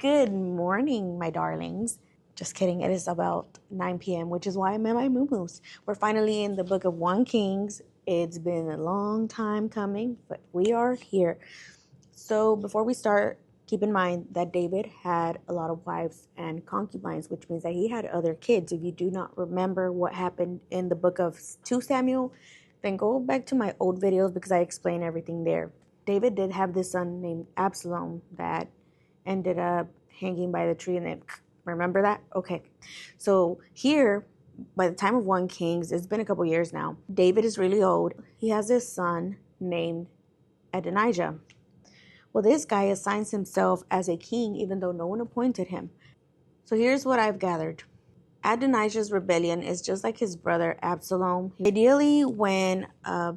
Good morning, my darlings. Just kidding, it is about 9 p.m., which is why I'm at my moo-moos. We're finally in the book of 1 Kings. It's been a long time coming, but we are here. So before we start, keep in mind that David had a lot of wives and concubines, which means that he had other kids. If you do not remember what happened in the book of 2 Samuel, then go back to my old videos because I explain everything there. David did have this son named Absalom that ended up hanging by the tree, and then remember that? Okay. So here, by the time of 1 Kings, it's been a couple years now. David is really old. He has this son named Adonijah. Well, this guy assigns himself as a king even though no one appointed him. So here's what I've gathered. Adonijah's rebellion is just like his brother Absalom. Ideally, when a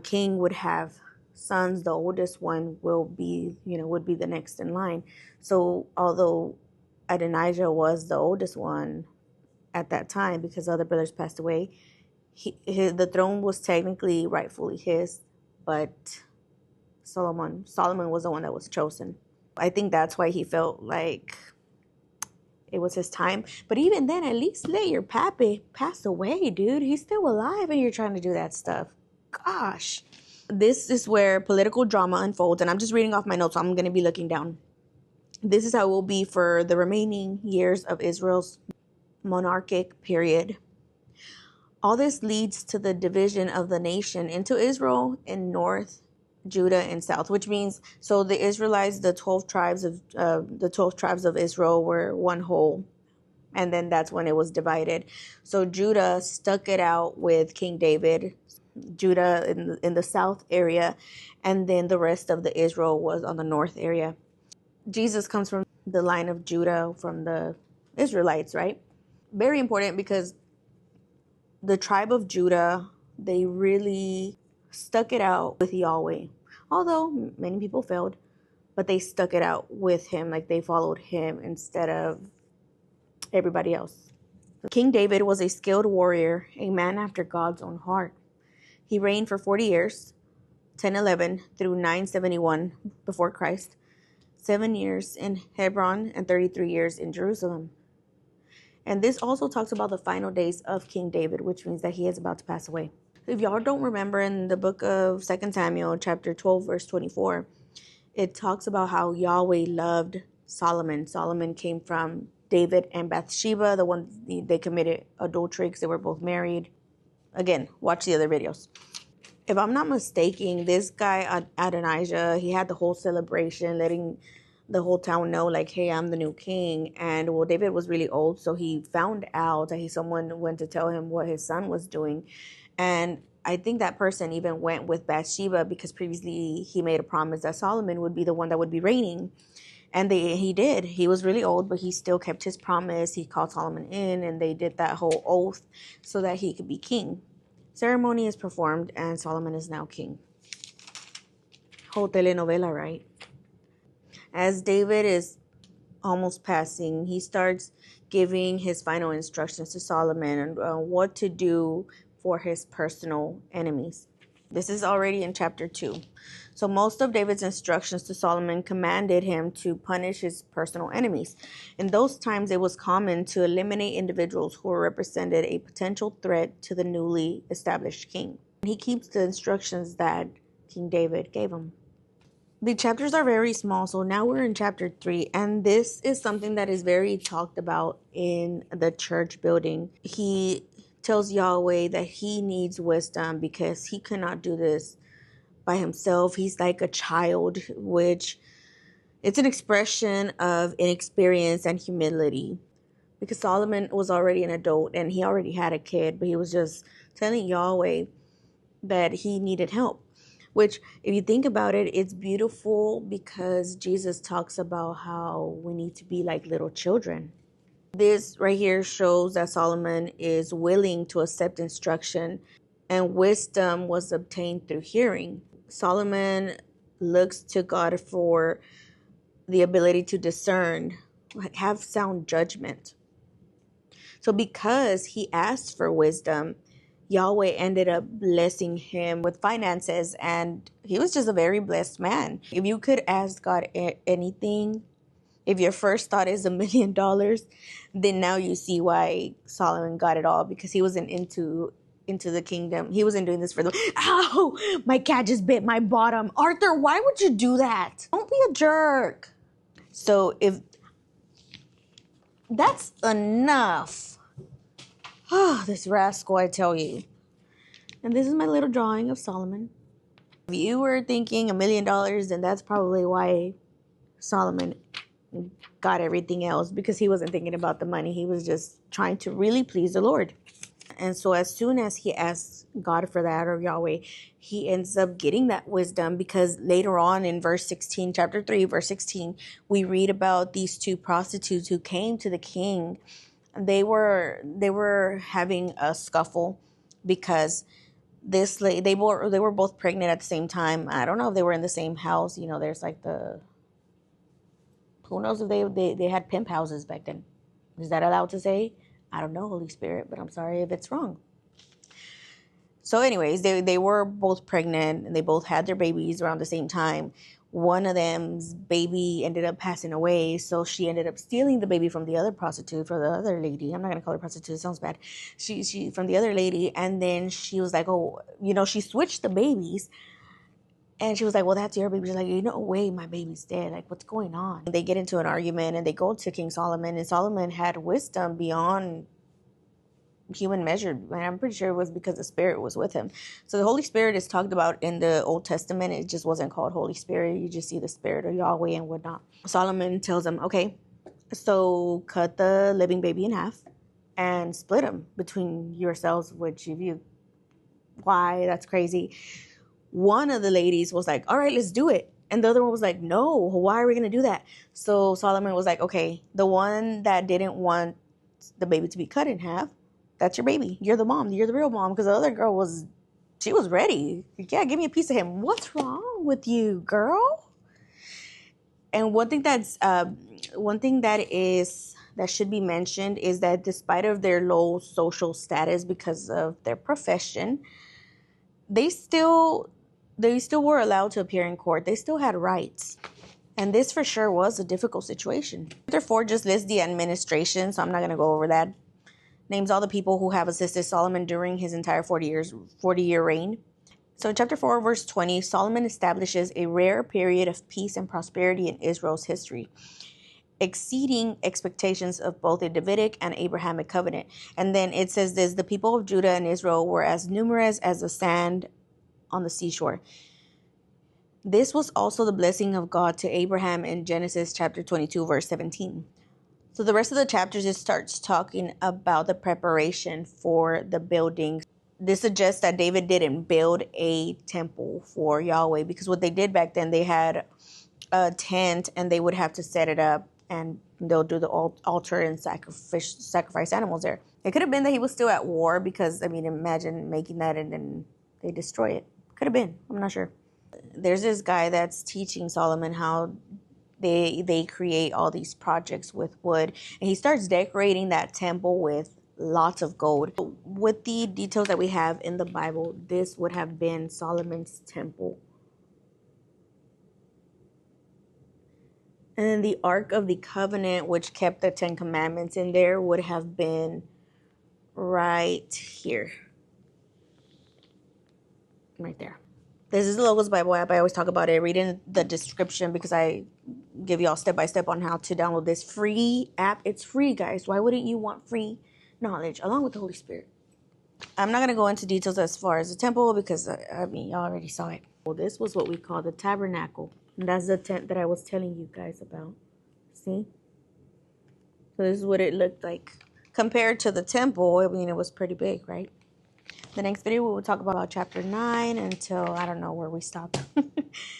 king would have sons, the oldest one would be the next in line. So although Adonijah was the oldest one at that time because other brothers passed away, the throne was technically rightfully his, but Solomon was the one that was chosen. I think that's why he felt like it was his time. But even then, at least let your pappy pass away, dude. He's still alive and you're trying to do that stuff. Gosh. This is where political drama unfolds, and I'm just reading off my notes, so I'm going to be looking down. This is how it will be for the remaining years of Israel's monarchic period. All this leads to the division of the nation into Israel in north, Judah and south, which means, so the Israelites, the 12 tribes of Israel were one whole, and then that's when it was divided. So Judah stuck it out with King David, Judah in the south area, and then the rest of the Israel was on the north area. Jesus comes from the line of Judah, from the Israelites, right? Very important because the tribe of Judah, they really stuck it out with Yahweh. Although many people failed, but they stuck it out with him, like they followed him instead of everybody else. King David was a skilled warrior, a man after God's own heart. He reigned for 40 years, 1011 through 971 before Christ, 7 years in Hebron, and 33 years in Jerusalem. And this also talks about the final days of King David, which means that he is about to pass away. If y'all don't remember, in the book of 2 Samuel, chapter 12, verse 24, it talks about how Yahweh loved Solomon. Solomon came from David and Bathsheba, the one they committed adultery because they were both married. Again, watch the other videos. If I'm not mistaken, this guy, Adonijah, he had the whole celebration, letting the whole town know, like, hey, I'm the new king. And, well, David was really old, so he found out that someone went to tell him what his son was doing. And I think that person even went with Bathsheba because previously he made a promise that Solomon would be the one that would be reigning. And he did. He was really old, but he still kept his promise. He called Solomon in, and they did that whole oath so that he could be king. Ceremony is performed, and Solomon is now king. Whole telenovela, right? As David is almost passing, he starts giving his final instructions to Solomon on what to do for his personal enemies. This is already in chapter 2. So most of David's instructions to Solomon commanded him to punish his personal enemies. In those times, it was common to eliminate individuals who represented a potential threat to the newly established king. He keeps the instructions that King David gave him. The chapters are very small, so now we're in chapter 3, and this is something that is very talked about in the church building. He tells Yahweh that he needs wisdom because he cannot do this by himself. He's like a child, which it's an expression of inexperience and humility, because Solomon was already an adult and he already had a kid, but he was just telling Yahweh that he needed help. Which, if you think about it, it's beautiful because Jesus talks about how we need to be like little children. This right here shows that Solomon is willing to accept instruction, and wisdom was obtained through hearing. Solomon looks to God for the ability to discern, have sound judgment. So because he asked for wisdom, Yahweh ended up blessing him with finances, and he was just a very blessed man. If you could ask God anything, If your first thought is $1 million, then now you see why Solomon got it all, because he wasn't into the kingdom. He wasn't doing this for the, ow, my cat just bit my bottom. Arthur, why would you do that? Don't be a jerk. So if that's enough, this rascal, I tell you. And this is my little drawing of Solomon. If you were thinking $1 million, then that's probably why Solomon got everything else, because he wasn't thinking about the money. He was just trying to really please the Lord. And so as soon as he asks God for that, or Yahweh, he ends up getting that wisdom, because later on in verse 16, chapter 3, verse 16, we read about these two prostitutes who came to the king. They were having a scuffle because they were both pregnant at the same time. I don't know if they were in the same house. You know, there's like who knows if they had pimp houses back then. Is that allowed to say? I don't know, Holy Spirit, but I'm sorry if it's wrong. So anyways, they were both pregnant and they both had their babies around the same time. One of them's baby ended up passing away, so she ended up stealing the baby from the other prostitute, for the other lady. I'm not going to call her prostitute, it sounds bad. She from the other lady, and then she was like, oh, she switched the babies. And she was like, well, that's your baby. She's like, no way, my baby's dead. Like, what's going on? They get into an argument and they go to King Solomon. And Solomon had wisdom beyond human measure. And I'm pretty sure it was because the Spirit was with him. So the Holy Spirit is talked about in the Old Testament. It just wasn't called Holy Spirit. You just see the Spirit of Yahweh and whatnot. Solomon tells him, okay, so cut the living baby in half and split him between yourselves, which if you, why, that's crazy. One of the ladies was like, all right, let's do it. And the other one was like, no, why are we going to do that? So Solomon was like, okay, the one that didn't want the baby to be cut in half, that's your baby. You're the mom. You're the real mom. Because the other girl she was ready. Yeah, give me a piece of him. What's wrong with you, girl? And one thing that should be mentioned is that despite of their low social status because of their profession, they still were allowed to appear in court. They still had rights. And this for sure was a difficult situation. Chapter 4 just lists the administration, so I'm not going to go over that. Names all the people who have assisted Solomon during his entire 40-year reign. So in chapter 4, verse 20, Solomon establishes a rare period of peace and prosperity in Israel's history, exceeding expectations of both a Davidic and Abrahamic covenant. And then it says this, the people of Judah and Israel were as numerous as the sand on the seashore. This was also the blessing of God to Abraham in Genesis chapter 22, verse 17. So the rest of the chapters, it starts talking about the preparation for the building. This suggests that David didn't build a temple for Yahweh, because what they did back then, they had a tent and they would have to set it up and they'll do the altar and sacrifice animals there. It could have been that he was still at war, because, I mean, imagine making that and then they destroy it. Could have been. I'm not sure. There's this guy that's teaching Solomon how they create all these projects with wood, and he starts decorating that temple with lots of gold. With the details that we have in the Bible, this would have been Solomon's temple. And then the Ark of the Covenant, which kept the 10 Commandments in there, would have been right here. Right there. This is the Logos Bible app. I always talk about it. Read in the description, because I give y'all step-by-step on how to download this free app. It's free, guys. Why wouldn't you want free knowledge along with the Holy Spirit? I'm not going to go into details as far as the temple, because, I mean, y'all already saw it. Well, this was what we call the tabernacle. And that's the tent that I was telling you guys about. See? So this is what it looked like. Compared to the temple, I mean, it was pretty big, right? The next video, we will talk about chapter 9 until I don't know where we stop.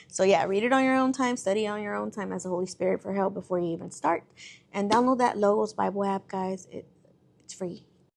So yeah, read it on your own time, study on your own time, as the Holy Spirit for help before you even start. And download that Logos Bible app, guys. It's free.